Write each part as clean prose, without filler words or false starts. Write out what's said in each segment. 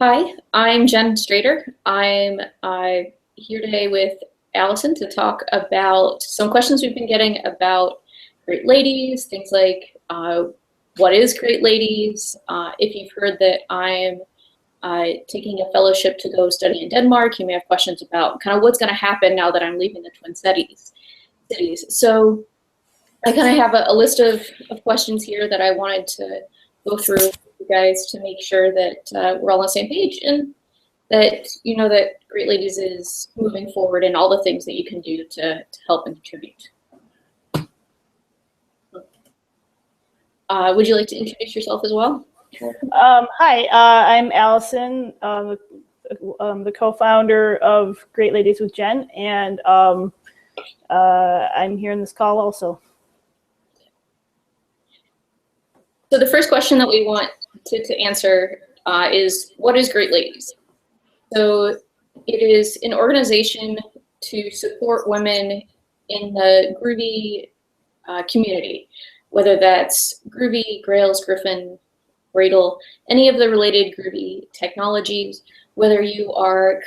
Hi, I'm Jen Strader. I'm here today with Allison to talk about some questions we've been getting about Gr8Ladies, things like what is Gr8Ladies? If you've heard that I'm taking a fellowship to go study in Denmark, you may have questions about kind of what's going to happen now that I'm leaving the Twin Cities. So I kind of have a list of questions here that I wanted to go through with you guys to make sure that we're all on the same page and that you know that Gr8Ladies is moving forward and all the things that you can do to help and contribute. Would you like to introduce yourself as well? Hi, I'm Allison, the co-founder of Gr8Ladies with Jen, and I'm here in this call also. So the first question that we want to answer is, what is Gr8Ladies? So it is an organization to support women in the Groovy community, whether that's Groovy, Grails, Griffin, Gr8L, any of the related Groovy technologies, whether you are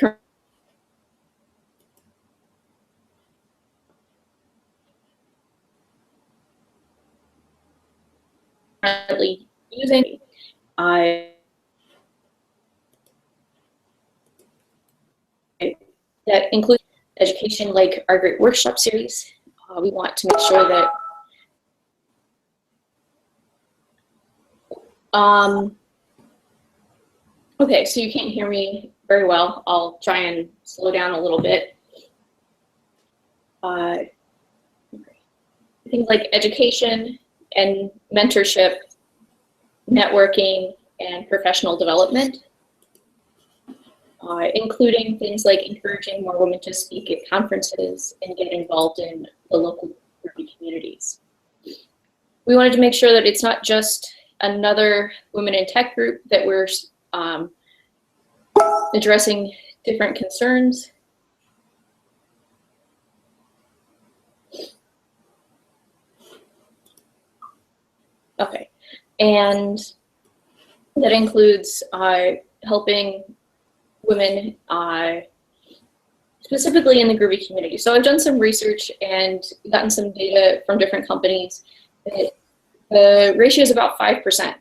currently using that includes education, like our great workshop series. We want to make sure that okay, so you can't hear me very well. I'll try and slow down a little bit. Things like education and mentorship, networking, and professional development, including things like encouraging more women to speak at conferences and get involved in the local communities. We wanted to make sure that it's not just another women in tech group, that we're addressing different concerns. Okay, and that includes helping women specifically in the Groovy community. So I've done some research and gotten some data from different companies that the ratio is about 5%.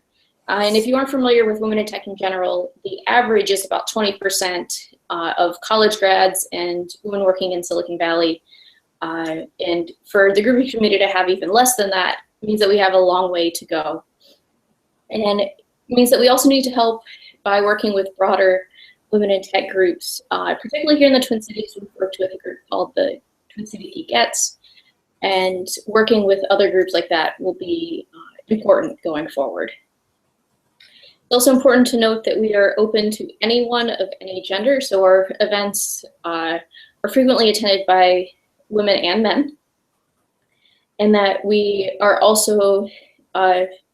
And if you aren't familiar with women in tech in general, the average is about 20% of college grads and women working in Silicon Valley. And for the Groovy community to have even less than that means that we have a long way to go. And it means that we also need to help by working with broader women in tech groups, particularly here in the Twin Cities. We've worked with a group called the Twin City Geekettes, and working with other groups like that will be important going forward. It's also important to note that we are open to anyone of any gender, so our events are frequently attended by women and men, and that we are also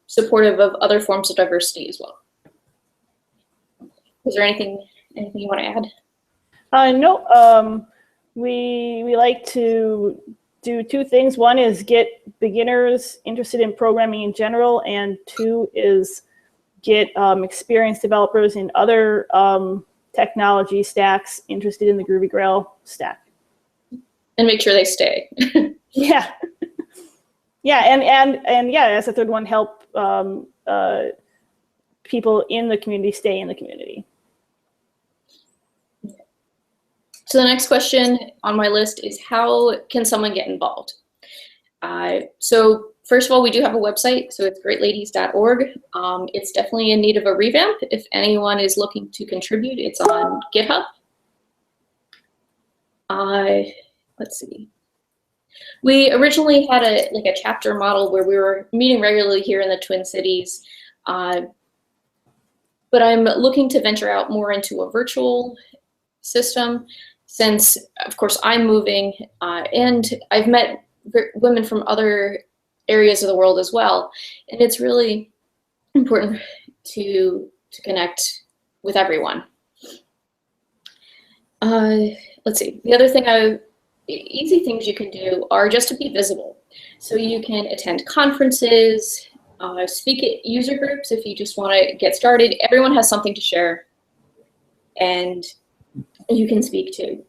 supportive of other forms of diversity as well. Is there anything you want to add? No, we like to do two things. One is get beginners interested in programming in general, and two is get experienced developers in other technology stacks interested in the Groovy Grail stack. And make sure they stay. Yeah. Yeah, and yeah, as a third one, help people in the community stay in the community. So the next question on my list is, how can someone get involved? So first of all, we do have a website, so it's Gr8Ladies.org. It's definitely in need of a revamp. If anyone is looking to contribute, it's on GitHub. Let's see. We originally had a chapter model where we were meeting regularly here in the Twin Cities, but I'm looking to venture out more into a virtual system, since, of course, I'm moving, and I've met women from other areas of the world as well, and it's really important to connect with everyone. Let's see. The other thing easy things you can do are just to be visible. So you can attend conferences, speak at user groups if you just want to get started. Everyone has something to share. and you can speak to.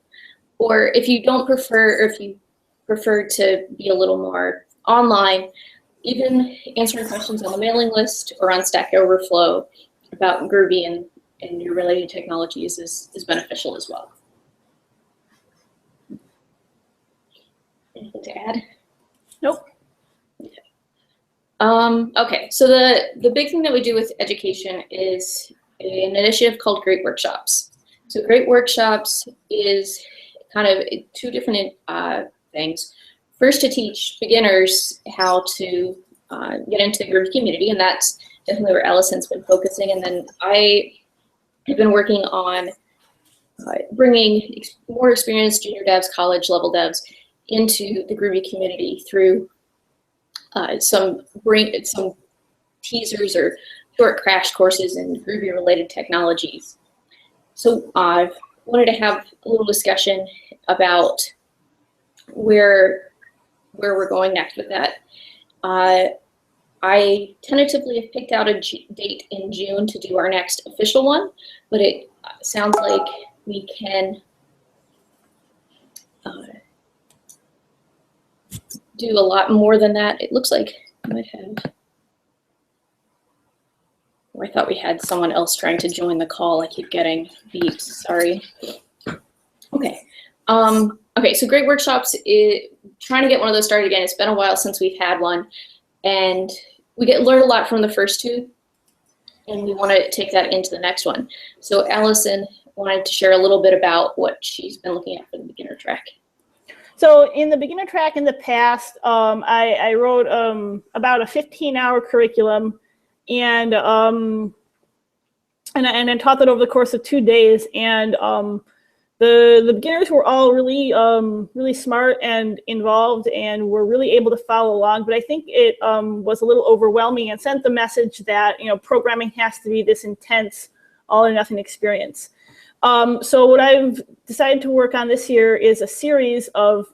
Or if you don't prefer, or if you prefer to be a little more online, even answering questions on the mailing list or on Stack Overflow about Groovy and your related technologies is beneficial as well. Anything to add? Nope. Okay, so the big thing that we do with education is an initiative called Great Workshops. So Great Workshops is kind of two different things. First, to teach beginners how to get into the Groovy community, and that's definitely where Allison's been focusing. And then I have been working on bringing more experienced junior devs, college level devs into the Groovy community through some teasers or short crash courses in Groovy related technologies. So I wanted to have a little discussion about where we're going next with that. I tentatively have picked out a date in June to do our next official one, but it sounds like we can do a lot more than that. It looks like I might have. Oh, I thought we had someone else trying to join the call. I keep getting beeps. Sorry. Okay. Okay. So Great Workshops is trying to get one of those started again. It's been a while since we've had one, and we learned a lot from the first two, and we want to take that into the next one. So Allison wanted to share a little bit about what she's been looking at for the beginner track. So in the beginner track in the past, I wrote about a 15-hour curriculum, and I taught that over the course of 2 days. And the beginners were all really really smart and involved, and were really able to follow along. But I think it was a little overwhelming and sent the message that programming has to be this intense, all or nothing experience. So what I've decided to work on this year is a series of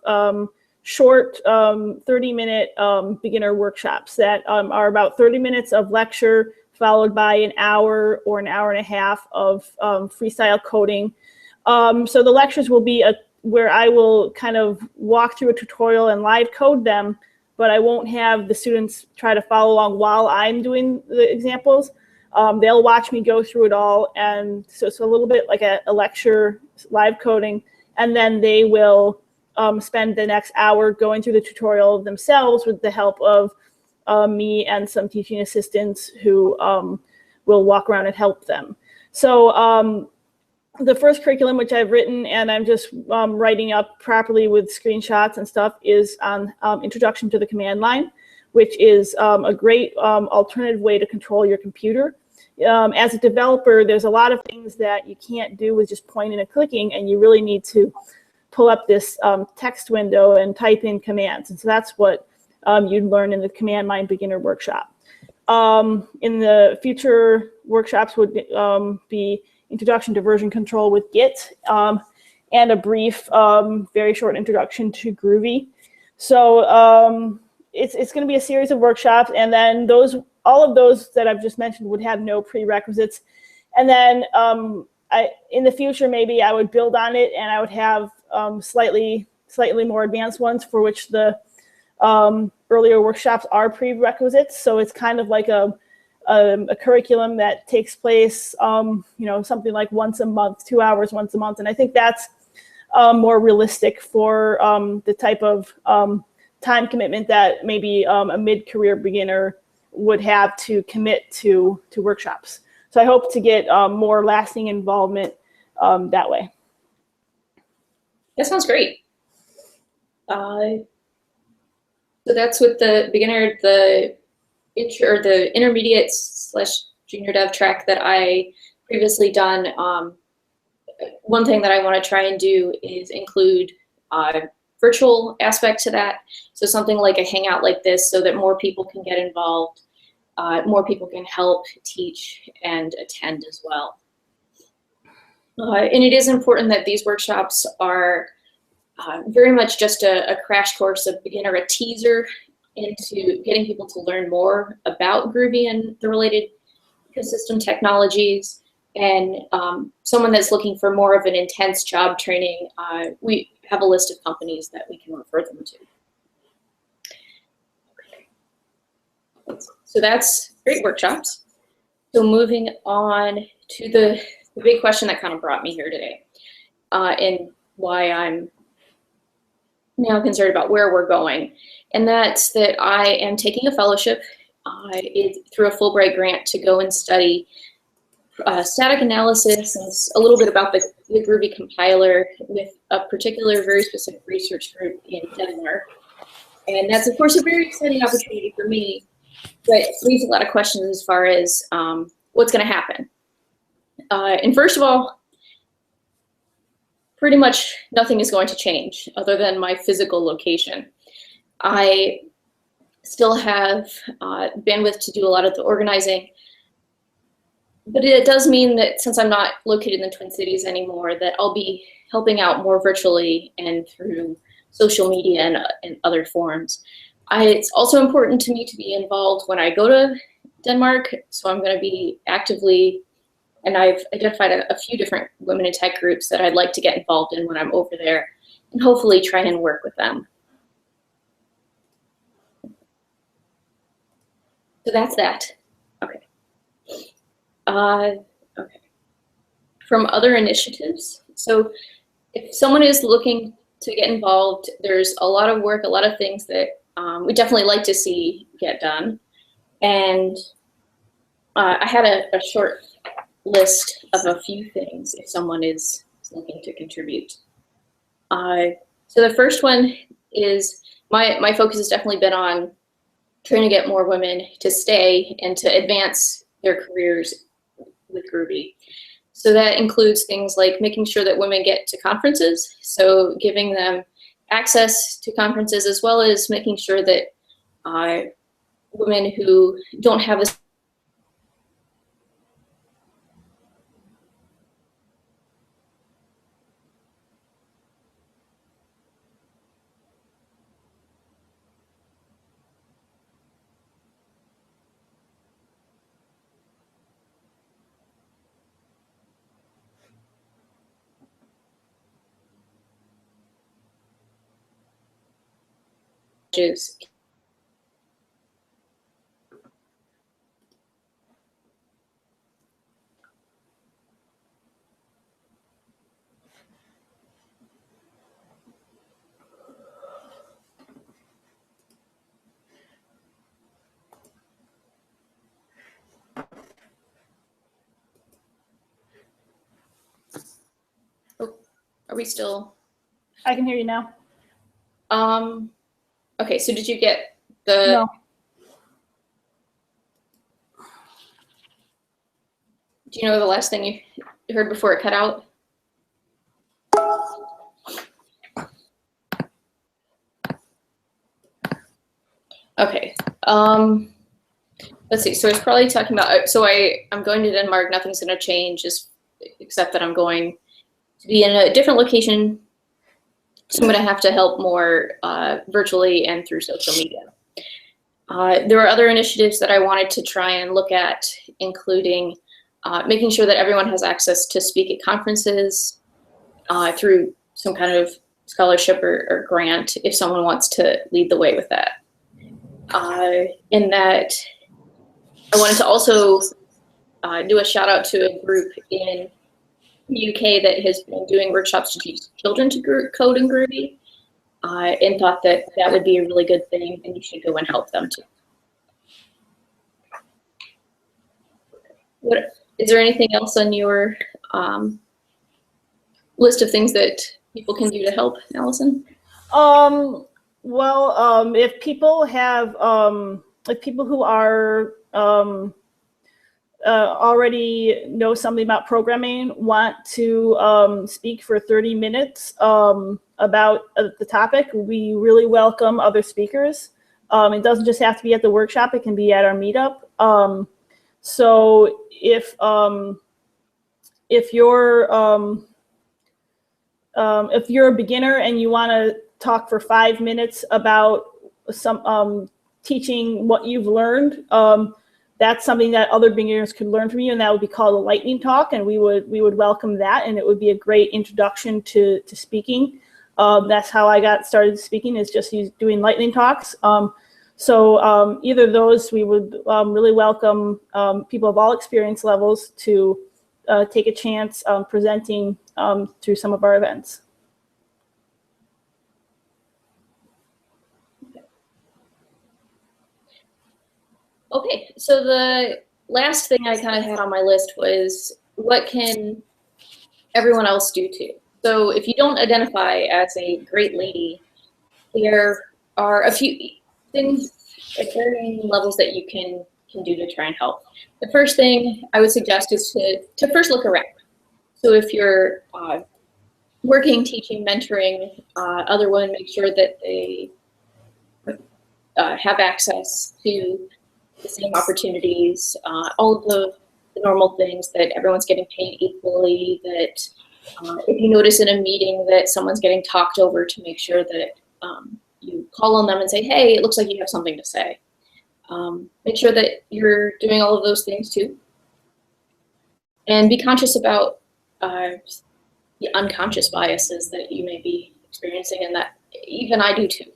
short 30-minute beginner workshops that are about 30 minutes of lecture, followed by an hour or an hour and a half of freestyle coding. So the lectures will be where I will kind of walk through a tutorial and live code them, but I won't have the students try to follow along while I'm doing the examples. They'll watch me go through it all, and so it's a little bit like a lecture, live coding, and then they will spend the next hour going through the tutorial themselves with the help of me and some teaching assistants who will walk around and help them. So the first curriculum, which I've written and I'm just writing up properly with screenshots and stuff, is on Introduction to the Command Line, which is a great alternative way to control your computer. As a developer, there's a lot of things that you can't do with just pointing and clicking, and you really need to pull up this text window and type in commands. And so that's what you'd learn in the Command Line Beginner Workshop. In the future workshops would be Introduction to Version Control with Git, and a brief, very short introduction to Groovy. So it's going to be a series of workshops, and then all of those that I've just mentioned would have no prerequisites. And then in the future, maybe I would build on it, and I would have slightly more advanced ones for which the earlier workshops are prerequisites. So it's kind of like a curriculum that takes place, something like once a month, 2 hours once a month. And I think that's more realistic for the type of time commitment that maybe a mid-career beginner would have to commit to workshops. So I hope to get more lasting involvement that way. That sounds great. So that's with the beginner, the intermediate / junior dev track that I previously done. One thing that I want to try and do is include virtual aspect to that. So something like a hangout like this, so that more people can get involved, more people can help teach and attend as well. And it is important that these workshops are very much just a crash course of beginner, a teaser into getting people to learn more about Groovy and the related ecosystem technologies, and someone that's looking for more of an intense job training, we have a list of companies that we can refer them to. Okay. So that's great workshops. So moving on to the big question that kind of brought me here today, and why I'm now concerned about where we're going. And that's that I am taking a fellowship through a Fulbright grant to go and study static analysis and a little bit about the Groovy compiler with a particular very specific research group in Denmark. And that's, of course, a very exciting opportunity for me, but it leaves a lot of questions as far as what's going to happen. And first of all, pretty much nothing is going to change other than my physical location. I still have bandwidth to do a lot of the organizing, but it does mean that since I'm not located in the Twin Cities anymore, that I'll be helping out more virtually and through social media and other forms. It's also important to me to be involved when I go to Denmark, so I'm going to be actively, and I've identified a few different women in tech groups that I'd like to get involved in when I'm over there, and hopefully try and work with them. So that's that. Okay. Okay. From other initiatives, so if someone is looking to get involved, there's a lot of work, a lot of things that we definitely like to see get done. And I had a short list of a few things if someone is looking to contribute. So the first one is my focus has definitely been on trying to get more women to stay and to advance their careers with Groovy. So that includes things like making sure that women get to conferences, so giving them access to conferences, as well as making sure that women who don't have this juice. Oh, are we still? I can hear you now. Okay, so did you get the? No. Do you know the last thing you heard before it cut out? Okay. Let's see. So I was probably talking about. So I'm going to Denmark. Nothing's going to change, except that I'm going to be in a different location. So I'm going to have to help more virtually and through social media. There were other initiatives that I wanted to try and look at, including making sure that everyone has access to speak at conferences through some kind of scholarship or grant if someone wants to lead the way with that. In that, I wanted to also do a shout out to a group in the UK that has been doing workshops to teach children to code in Groovy, and thought that that would be a really good thing, and you should go and help them too. What is there anything else on your list of things that people can do to help, Allison? Well, if people have, if people who are already know something about programming want to speak for 30 minutes about the topic, we really welcome other speakers. It doesn't just have to be at the workshop, it can be at our meetup. So if you're a beginner and you want to talk for 5 minutes about some teaching what you've learned, that's something that other beginners could learn from you, and that would be called a lightning talk, and we would welcome that, and it would be a great introduction to speaking. That's how I got started speaking, is just doing lightning talks. So either of those, we would really welcome people of all experience levels to take a chance presenting through some of our events. Okay, so the last thing I kind of had on my list was, what can everyone else do too? So if you don't identify as a great lady, there are a few things at varying levels that you can do to try and help. The first thing I would suggest is to first look around. So if you're working, teaching, mentoring other women, make sure that they have access to the same opportunities, all of the normal things, that everyone's getting paid equally, that if you notice in a meeting that someone's getting talked over, to make sure that you call on them and say, hey, it looks like you have something to say. Make sure that you're doing all of those things too. And be conscious about the unconscious biases that you may be experiencing, and that even I do too.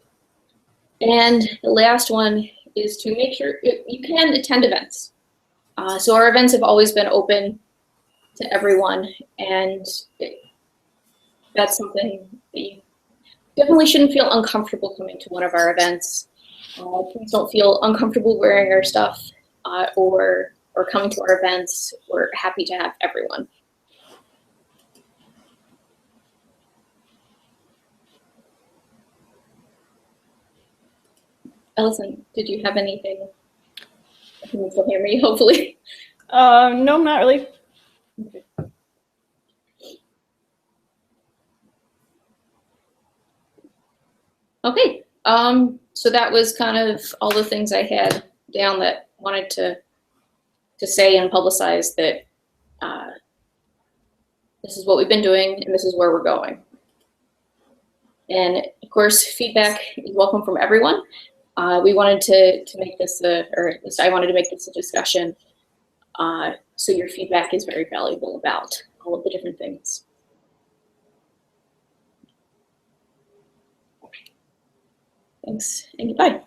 And the last one is to make sure you can attend events. So our events have always been open to everyone, and that's something that you definitely shouldn't feel uncomfortable coming to one of our events. Please don't feel uncomfortable wearing our stuff or coming to our events. We're happy to have everyone. Allison, did you have anything? You can still hear me, hopefully. No, not really. Okay. Okay, so that was kind of all the things I had down that wanted to say and publicize, that this is what we've been doing and this is where we're going. And of course, feedback is welcome from everyone. We wanted to make this, or at least I wanted to make this a discussion, so your feedback is very valuable about all of the different things. Thanks, and goodbye.